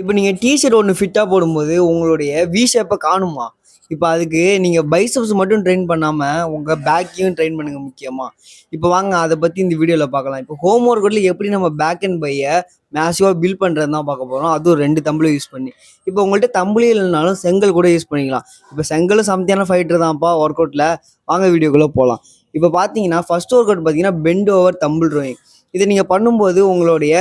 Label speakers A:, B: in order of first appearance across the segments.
A: இப்ப நீங்க T shirt ஒண்ணு ஃபிட்டா போடும்போது, உங்களுடைய வி ஷேப்ப காணுமா? இப்ப அதுக்கு நீங்க பைசெப்ஸ் மட்டும் ட்ரெயின் பண்ணாம, உங்க பேக்கையும் ட்ரெயின் பண்ணுங்க முக்கியமா. இப்ப வாங்க அத பத்தி இந்த வீடியோல பார்க்கலாம். இப்ப ஹோம் ஒர்க்கவுட்ல எப்படி நம்ம பேக் அண்ட் பைய மேசிவா பில்ட் பண்றதுன்னு தான் பார்க்க போறோம். அதுவும் 2 தம்பிள யூஸ் பண்ணி. இப்ப உங்கள்ட்ட தம்பிளே இல்லனாலும் செங்கல் கூட யூஸ் பண்ணிக்கலாம். இப்ப செங்கலும் சம்தியான ஃபைட்டர் தான்ப்பா ஒர்க் அவுட்ல. வாங்க வீடியோக்குள்ள போலாம். இப்ப பார்த்தீங்கன்னா, ஃபர்ஸ்ட் ஒர்க் அவுட் பார்த்தீங்கன்னா, பெண்ட் ஓவர் தம்பிள் ரோயிங். இத நீங்க பண்ணும்போது உங்களுடைய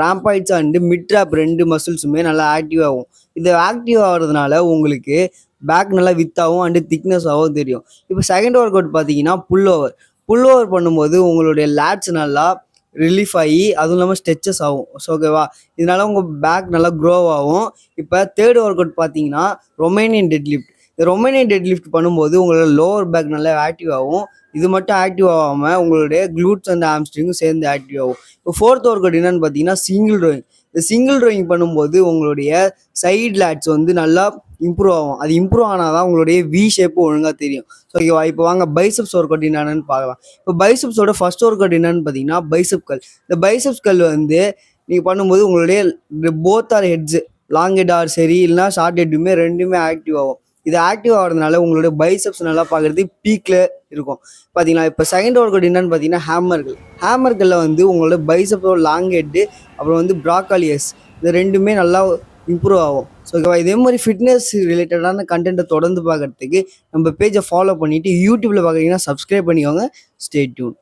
A: ராம்பாய்ட்ஸ் அண்ட் மிட் ட்ராப் 2 மசில்ஸுமே நல்லா ஆக்டிவ் ஆகும். இது ஆக்டிவ் ஆகுறதுனால உங்களுக்கு பேக் நல்லா வித்தாவும் அண்ட் திக்னஸ் ஆகவும் தெரியும். இப்போ செகண்ட் ஒர்க் அவுட் பார்த்தீங்கன்னா புல் ஓவர். புல் ஓவர் பண்ணும்போது உங்களுடைய லேட்ஸ் நல்லா ரிலீஃப் ஆகி அதுவும் இல்லாமல் ஸ்ட்ரெச்சஸ் ஆகும். ஸோ ஓகேவா, இதனால உங்கள் பேக் நல்லா க்ரோ ஆகும். இப்போ தேர்ட் ஒர்க் அவுட் பார்த்தீங்கன்னா ரொமேனியன் டெட் லிஃப்ட். இந்த ரொமேனியன் டெட் லிஃப்ட் பண்ணும்போது உங்களோட லோவர் பேக் நல்லா ஆக்டிவ் ஆகும். இது மட்டும் ஆக்டிவ் ஆகாமல் உங்களுடைய க்ளூட்ஸ் அண்ட் ஹாம்ஸ்ட்ரிங்கும் சேர்ந்து ஆக்டிவ் ஆகும். இப்போ ஃபோர்த் ஒர்க் அவுட் என்னன்னு பார்த்தீங்கன்னா சிங்கிள் ரோயிங். இந்த சிங்கிள் ரோயிங் பண்ணும்போது உங்களுடைய சைட் லேட்ஸ் வந்து நல்லா இம்ப்ரூவ் ஆகும். அது இம்ப்ரூவ் ஆனால் தான் உங்களுடைய வி ஷேப்பு ஒழுங்காக தெரியும். ஸோ ஓகேவா, இப்போ வாங்க பைசப்ஸ் ஒர்க் அவுட் என்னன்னு பார்க்கலாம். இப்போ பைசப்ஸோட ஃபர்ஸ்ட் ஒர்க் அவுட் என்னன்னு பார்த்தீங்கன்னா பைசப் கல். இந்த பைசப்ஸ் கல் வந்து நீங்கள் பண்ணும்போது உங்களுடைய both are heads, long head are சரி இல்லைனா ஷார்ட் ஹெட்டுமே ரெண்டுமே ஆக்டிவ் ஆகும். இது ஆக்டிவ் ஆகிறதுனால உங்களுடைய பைசப்ஸ் நல்லா பார்க்குறது பீக்கில் இருக்கும். பார்த்தீங்களா, இப்போ செகண்ட் ஒர்க் அவுட் என்னன்னு பார்த்தீங்கன்னா ஹேமர்கள். ஹேமர்களில் வந்து உங்களோட பைசப்போட லாங் ஹெட்டு அப்புறம் வந்து ப்ராக்காலியஸ் இது ரெண்டுமே நல்லா இம்ப்ரூவ் ஆகும். ஸோ ஓகேவா, இதே மாதிரி ஃபிட்னஸ் ரிலேட்டடான கண்டென்ட்டை தொடர்ந்து பார்க்குறதுக்கு நம்ம பேஜை ஃபாலோ பண்ணிவிட்டு யூடியூப்பில் பார்க்குறீங்கன்னா சப்ஸ்கிரைப் பண்ணிக்கோங்க. Stay tune.